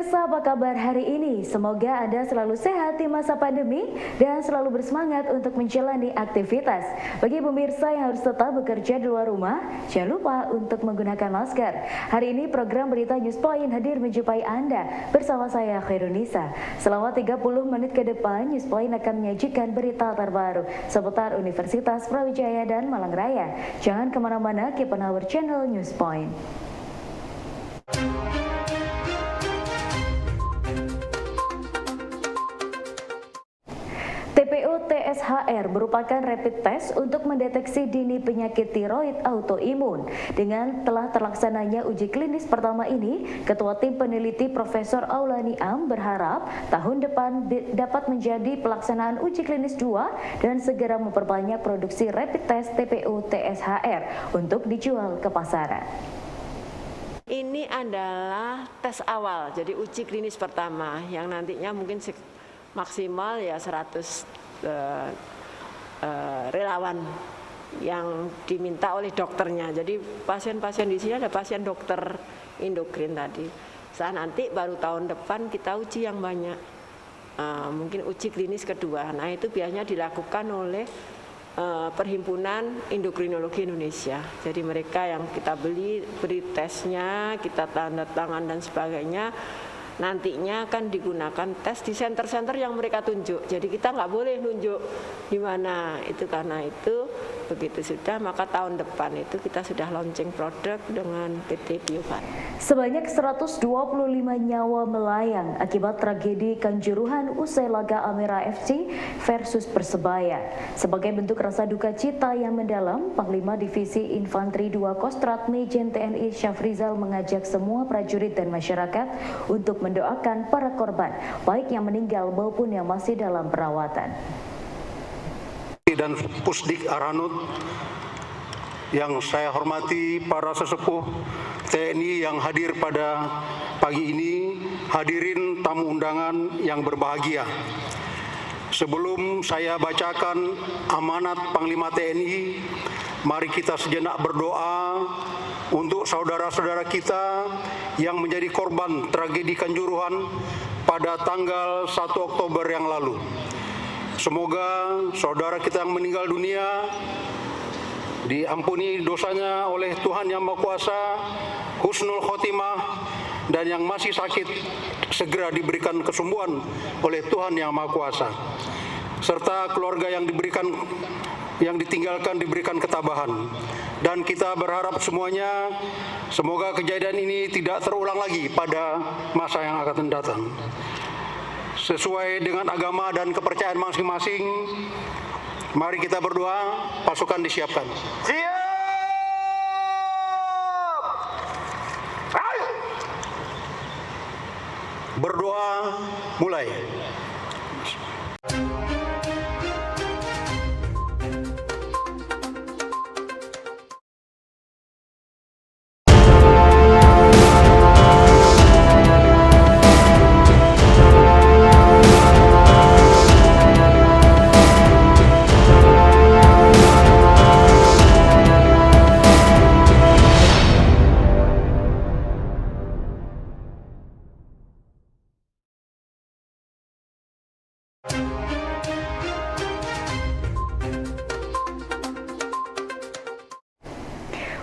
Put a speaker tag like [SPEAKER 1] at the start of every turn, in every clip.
[SPEAKER 1] Pemirsa, apa kabar hari ini? Semoga Anda selalu sehat di masa pandemi dan selalu bersemangat untuk menjalani aktivitas. Bagi pemirsa yang harus tetap bekerja di luar rumah, jangan lupa untuk menggunakan masker. Hari ini program Berita News Point hadir menjumpai Anda bersama saya Khairunisa. Selama 30 menit ke depan, News Point akan menyajikan berita terbaru seputar Universitas Brawijaya dan Malang Raya. Jangan kemana-mana, keep on our channel News Point. TPO TSHR merupakan rapid test untuk mendeteksi dini penyakit tiroid autoimun. Dengan telah terlaksananya uji klinis pertama ini, Ketua Tim Peneliti Profesor Aulani Am berharap tahun depan dapat menjadi pelaksanaan uji klinis 2 dan segera memperbanyak produksi rapid test TPO TSHR untuk dijual ke pasaran.
[SPEAKER 2] Ini adalah tes awal, jadi uji klinis pertama yang nantinya mungkin maksimal ya 100 relawan yang diminta oleh dokternya. Jadi pasien-pasien di sini ada pasien dokter endokrin tadi. Nanti baru tahun depan kita uji yang banyak, mungkin uji klinis kedua. Nah itu biasanya dilakukan oleh Perhimpunan Endokrinologi Indonesia. Jadi mereka yang kita beri tesnya, kita tanda tangan dan sebagainya, nantinya akan digunakan tes di center-center yang mereka tunjuk. Jadi kita nggak boleh nunjuk di mana itu, karena itu begitu sudah maka tahun depan itu kita sudah launching produk dengan PT Bio Farma.
[SPEAKER 1] Sebanyak 125 nyawa melayang akibat tragedi Kanjuruhan usai laga Amera FC versus Persebaya. Sebagai bentuk rasa duka cita yang mendalam, Panglima Divisi Infanteri 2 Kostrat Majen TNI Syafrizal mengajak semua prajurit dan masyarakat untuk mendoakan para korban, baik yang meninggal maupun yang masih dalam perawatan.
[SPEAKER 3] Dan Pusdik Aranut yang saya hormati, para sesepuh TNI yang hadir pada pagi ini, hadirin tamu undangan yang berbahagia. Sebelum saya bacakan amanat Panglima TNI, mari kita sejenak berdoa untuk saudara-saudara kita yang menjadi korban tragedi Kanjuruhan pada tanggal 1 Oktober yang lalu. Semoga saudara kita yang meninggal dunia diampuni dosanya oleh Tuhan Yang Maha Kuasa, husnul khotimah, dan yang masih sakit segera diberikan kesembuhan oleh Tuhan Yang Maha Kuasa, serta keluarga yang ditinggalkan diberikan ketabahan. Dan kita berharap semuanya, semoga kejadian ini tidak terulang lagi pada masa yang akan datang. Sesuai dengan agama dan kepercayaan masing-masing, mari kita berdoa, pasukan disiapkan. Siap! Berdoa mulai.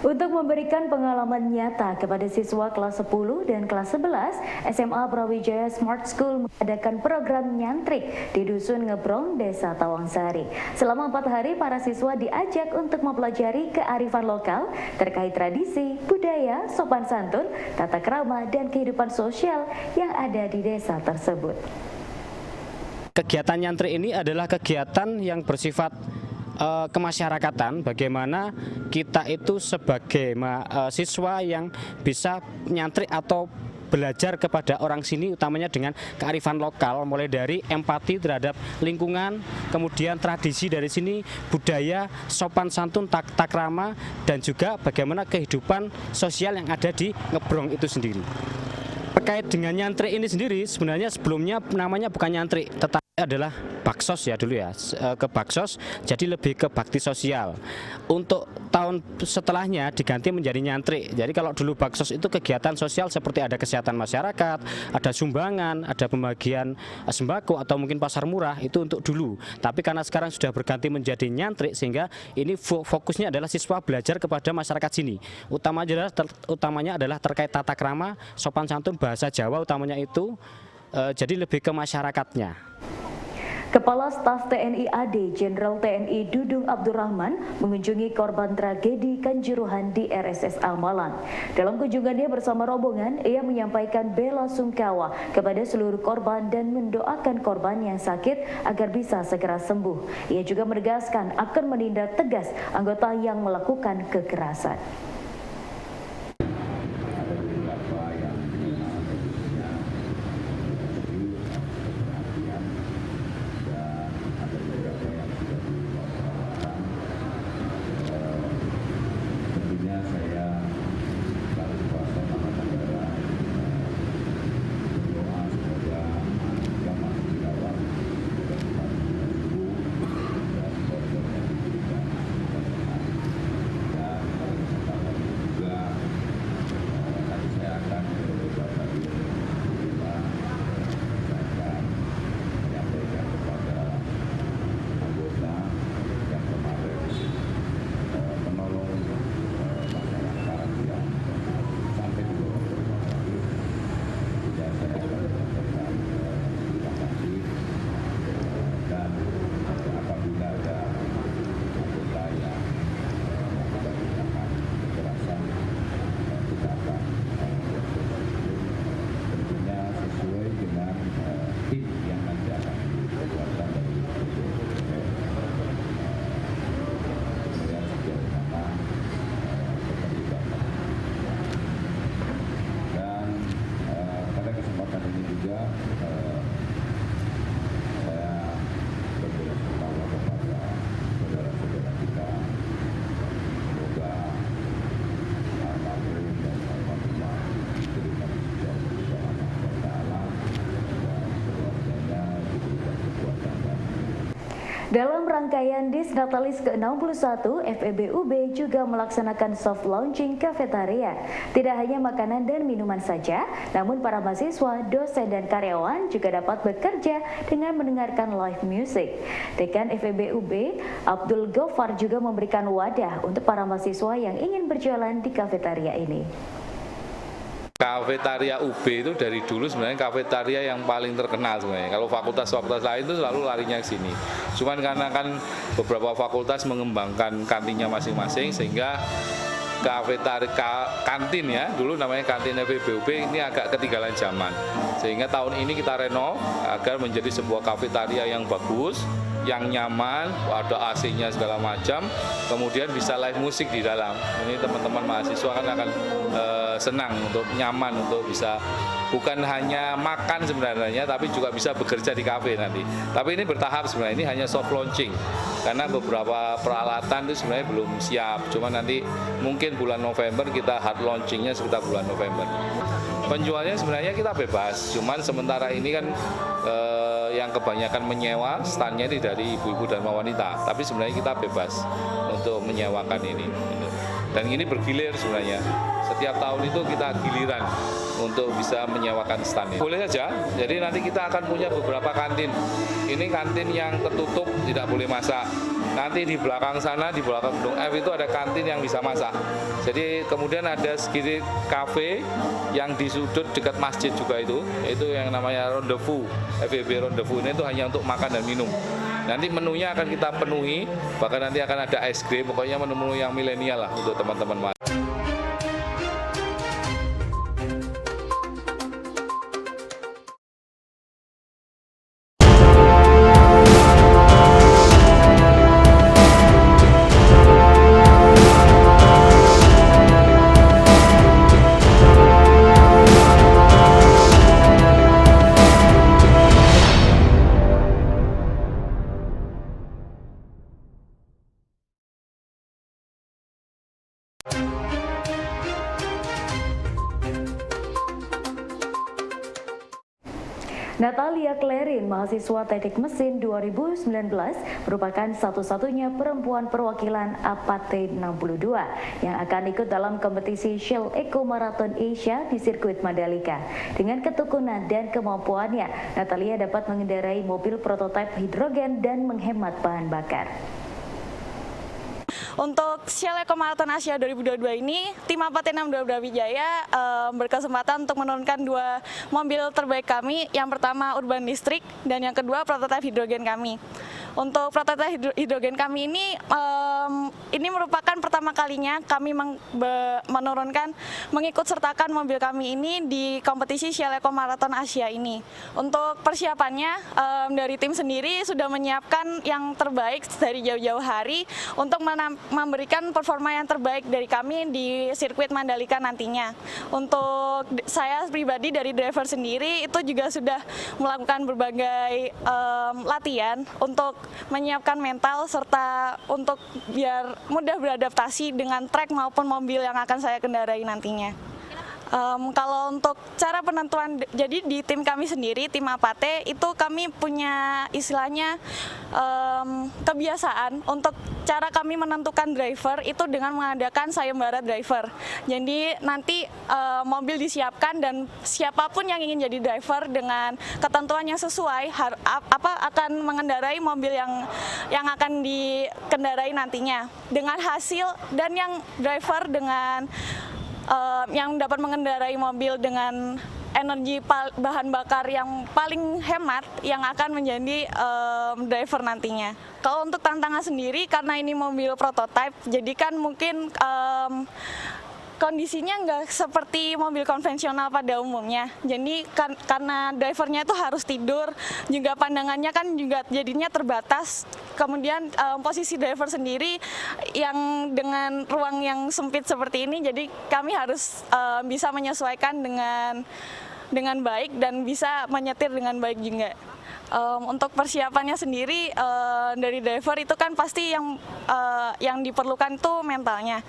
[SPEAKER 1] Untuk memberikan pengalaman nyata kepada siswa kelas 10 dan kelas 11, SMA Brawijaya Smart School mengadakan program nyantrik di Dusun Ngebrong, Desa Tawangsari. Selama 4 hari, para siswa diajak untuk mempelajari kearifan lokal terkait tradisi, budaya, sopan santun, tata krama, dan kehidupan sosial yang ada di desa tersebut.
[SPEAKER 4] Kegiatan nyantrik ini adalah kegiatan yang bersifat kemasyarakatan, bagaimana kita itu sebagai siswa yang bisa nyantrik atau belajar kepada orang sini, utamanya dengan kearifan lokal, mulai dari empati terhadap lingkungan, kemudian tradisi dari sini, budaya, sopan santun, tata krama, dan juga bagaimana kehidupan sosial yang ada di Ngebrong itu sendiri. Terkait dengan nyantrik ini sendiri, sebenarnya sebelumnya namanya bukan nyantrik, tetapi adalah baksos ya dulu ya, ke baksos, jadi lebih ke bakti sosial. Untuk tahun setelahnya diganti menjadi nyantri. Jadi kalau dulu baksos itu kegiatan sosial seperti ada kesehatan masyarakat, ada sumbangan, ada pembagian sembako atau mungkin pasar murah, itu untuk dulu. Tapi karena sekarang sudah berganti menjadi nyantri, sehingga ini fokusnya adalah siswa belajar kepada masyarakat sini. Utamanya adalah terkait tata krama, sopan santun, bahasa Jawa utamanya itu. Jadi lebih ke masyarakatnya.
[SPEAKER 1] Kepala Staf TNI AD Jenderal TNI Dudung Abdurrahman mengunjungi korban tragedi Kanjuruhan di RSSA Malang. Dalam kunjungannya bersama rombongan, ia menyampaikan bela sungkawa kepada seluruh korban dan mendoakan korban yang sakit agar bisa segera sembuh. Ia juga menegaskan akan menindak tegas anggota yang melakukan kekerasan. Dalam rangkaian Disnatalis ke-61, FEBUB juga melaksanakan soft launching kafetaria. Tidak hanya makanan dan minuman saja, namun para mahasiswa, dosen, dan karyawan juga dapat bekerja dengan mendengarkan live music. Dekan FEBUB, Abdul Ghaffar, juga memberikan wadah untuk para mahasiswa yang ingin berjalan di kafetaria ini.
[SPEAKER 5] Kafetaria UB itu dari dulu sebenarnya kafetaria yang paling terkenal sebenarnya. Kalau fakultas-fakultas lain itu selalu larinya ke sini. Cuman karena kan beberapa fakultas mengembangkan kantinnya masing-masing sehingga kantin ya, dulu namanya kantin FEBUB ini agak ketinggalan zaman. Sehingga tahun ini kita renov agar menjadi sebuah kafetaria yang bagus, yang nyaman, ada AC-nya segala macam, kemudian bisa live musik di dalam. Ini teman-teman mahasiswa kan akan senang untuk nyaman untuk bisa bukan hanya makan sebenarnya, tapi juga bisa bekerja di kafe nanti. Tapi ini bertahap sebenarnya, ini hanya soft launching karena beberapa peralatan itu sebenarnya belum siap. Cuma nanti mungkin bulan November kita hard launchingnya sekitar bulan November. Penjualnya sebenarnya kita bebas, cuman sementara ini kan yang kebanyakan menyewa standnya ini dari ibu-ibu dan wanita, tapi sebenarnya kita bebas untuk menyewakan ini. Dan ini bergilir sebenarnya. Setiap tahun itu kita giliran untuk bisa menyewakan stand ini. Boleh saja, jadi nanti kita akan punya beberapa kantin. Ini kantin yang tertutup, tidak boleh masak. Nanti di belakang sana, di belakang gedung F itu ada kantin yang bisa masak. Jadi kemudian ada sedikit kafe yang di sudut dekat masjid juga itu yang namanya Rendezvous. FEB Rendezvous ini itu hanya untuk makan dan minum. Nanti menunya akan kita penuhi, bahkan nanti akan ada es krim, pokoknya menu-menu yang milenial lah untuk teman-teman.
[SPEAKER 1] Natalia Klerin, mahasiswa Teknik Mesin 2019, merupakan satu-satunya perempuan perwakilan APAT 62 yang akan ikut dalam kompetisi Shell Eco Marathon Asia di sirkuit Mandalika. Dengan ketekunan dan kemampuannya, Natalia dapat mengendarai mobil prototipe hidrogen dan menghemat bahan bakar.
[SPEAKER 6] Untuk Shell Eco Marathon Asia 2022 ini, tim APAT 62 Brawijaya berkesempatan untuk menurunkan 2 mobil terbaik kami. Yang pertama Urban District dan yang kedua prototipe hidrogen kami. Untuk prototipe hidrogen kami ini merupakan pertama kalinya kami mengikut sertakan mobil kami ini di kompetisi Shell Eco Marathon Asia ini. Untuk persiapannya dari tim sendiri sudah menyiapkan yang terbaik dari jauh-jauh hari untuk memberikan performa yang terbaik dari kami di sirkuit Mandalika nantinya. Untuk saya pribadi dari driver sendiri itu juga sudah melakukan berbagai latihan untuk menyiapkan mental serta untuk biar mudah beradaptasi dengan trek maupun mobil yang akan saya kendarai nantinya. Kalau untuk cara penentuan, jadi di tim kami sendiri, tim APAT, itu kami punya istilahnya kebiasaan untuk cara kami menentukan driver itu dengan mengadakan sayembara driver. Jadi nanti mobil disiapkan dan siapapun yang ingin jadi driver dengan ketentuan yang sesuai akan mengendarai mobil yang akan dikendarai nantinya. Dengan hasil dan yang driver dengan yang dapat mengendarai mobil dengan energi bahan bakar yang paling hemat yang akan menjadi driver nantinya. Kalau untuk tantangan sendiri, karena ini mobil prototipe, jadi kan mungkin kondisinya nggak seperti mobil konvensional pada umumnya. Jadi karena drivernya itu harus tidur, juga pandangannya kan juga jadinya terbatas. Kemudian posisi driver sendiri yang dengan ruang yang sempit seperti ini, jadi kami harus bisa menyesuaikan dengan baik dan bisa menyetir dengan baik juga. Untuk persiapannya sendiri dari driver itu kan pasti yang diperlukan tuh mentalnya,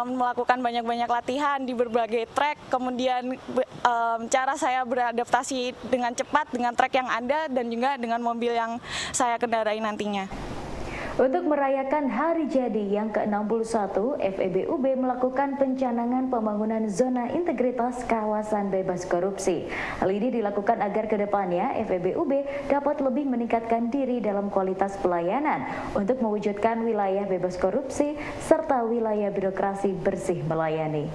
[SPEAKER 6] melakukan banyak-banyak latihan di berbagai trek, kemudian cara saya beradaptasi dengan cepat dengan trek yang ada dan juga dengan mobil yang saya kendarai nantinya.
[SPEAKER 1] Untuk merayakan hari jadi yang ke-61, FEBUB melakukan pencanangan pembangunan zona integritas kawasan bebas korupsi. Hal ini dilakukan agar kedepannya FEBUB dapat lebih meningkatkan diri dalam kualitas pelayanan untuk mewujudkan wilayah bebas korupsi serta wilayah birokrasi bersih melayani.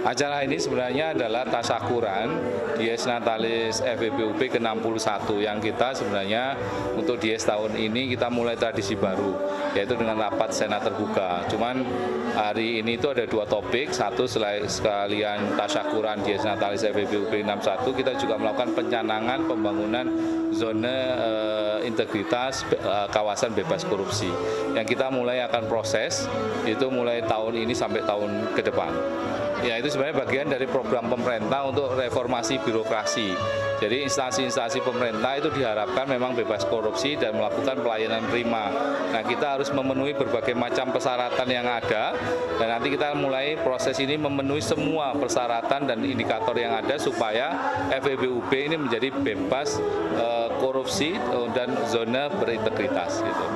[SPEAKER 5] Acara ini sebenarnya adalah tasyakuran Dies Natalis FEBUB ke-61 yang kita sebenarnya untuk Dies tahun ini kita mulai tradisi baru, yaitu dengan rapat senat terbuka. Cuman hari ini itu ada 2 topik, satu sekalian tasyakuran Dies Natalis FEBUB 61, kita juga melakukan pencanangan pembangunan zona integritas kawasan bebas korupsi yang kita mulai akan proses itu mulai tahun ini sampai tahun ke depan. Ya, itu sebenarnya bagian dari program pemerintah untuk reformasi birokrasi. Jadi instansi-instansi pemerintah itu diharapkan memang bebas korupsi dan melakukan pelayanan prima. Nah, kita harus memenuhi berbagai macam persyaratan yang ada dan nanti kita mulai proses ini memenuhi semua persyaratan dan indikator yang ada supaya FEBUB ini menjadi bebas korupsi dan zona berintegritas gitu.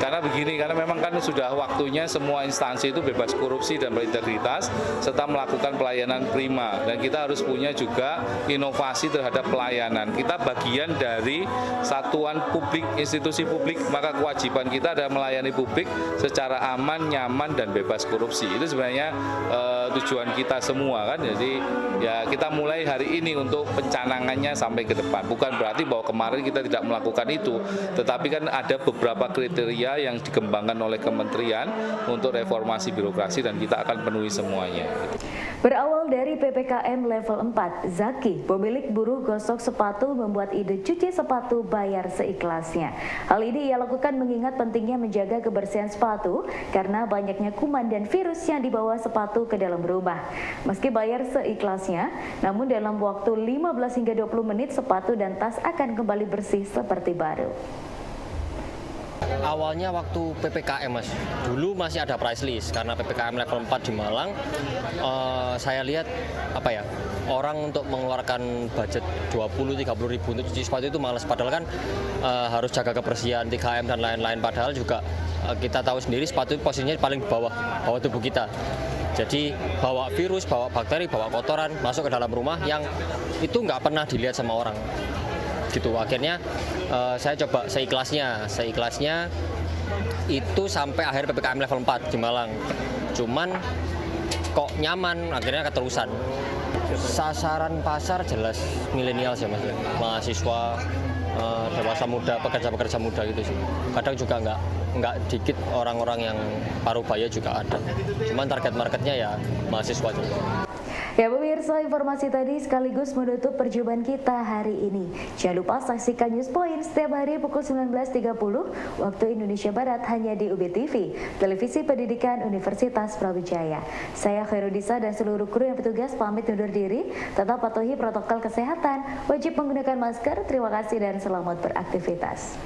[SPEAKER 5] Karena memang kan sudah waktunya semua instansi itu bebas korupsi dan berintegritas serta melakukan pelayanan prima, dan kita harus punya juga inovasi terhadap pelayanan. Kita bagian dari satuan publik, institusi publik, maka kewajiban kita adalah melayani publik secara aman, nyaman, dan bebas korupsi. Itu sebenarnya tujuan kita semua kan. Jadi ya kita mulai hari ini untuk pencanangannya sampai ke depan. Bukan berarti bahwa kemarin kita tidak melakukan itu, tetapi kan ada beberapa kriteria yang dikembangkan oleh kementerian untuk reformasi birokrasi dan kita akan penuhi semuanya.
[SPEAKER 1] Berawal dari PPKM level 4, Zaki, pemilik buruh gosok sepatu, membuat ide cuci sepatu bayar seikhlasnya. Hal ini ia lakukan mengingat pentingnya menjaga kebersihan sepatu karena banyaknya kuman dan virus yang dibawa sepatu ke dalam rumah. Meski bayar seikhlasnya, namun dalam waktu 15 hingga 20 menit sepatu dan tas akan kembali bersih seperti baru.
[SPEAKER 7] Awalnya waktu PPKM Mas, dulu masih ada price list karena PPKM level 4 di Malang. Saya lihat orang untuk mengeluarkan budget 20-30 ribu untuk cuci sepatu itu malas, padahal kan harus jaga kebersihan 3M dan lain-lain, padahal juga kita tahu sendiri sepatu posisinya paling bawah tubuh kita. Jadi bawa virus, bawa bakteri, bawa kotoran masuk ke dalam rumah yang itu nggak pernah dilihat sama orang. Gitu. Akhirnya saya coba seikhlasnya itu sampai akhir PPKM level 4 di Malang. Cuman kok nyaman, akhirnya keterusan. Sasaran pasar jelas milenial sih Mas, mahasiswa, dewasa muda, pekerja-pekerja muda gitu sih. Kadang juga nggak dikit orang-orang yang paruh baya juga ada. Cuman target marketnya ya mahasiswa juga.
[SPEAKER 1] Ya pemirsa, informasi tadi sekaligus menutup perjumpaan kita hari ini. Jangan lupa saksikan News Point setiap hari pukul 19.30 waktu Indonesia Barat hanya di UB TV, Televisi Pendidikan Universitas Brawijaya. Saya Khairudisa dan seluruh kru yang bertugas pamit undur diri. Tetap patuhi protokol kesehatan, wajib menggunakan masker. Terima kasih dan selamat beraktivitas.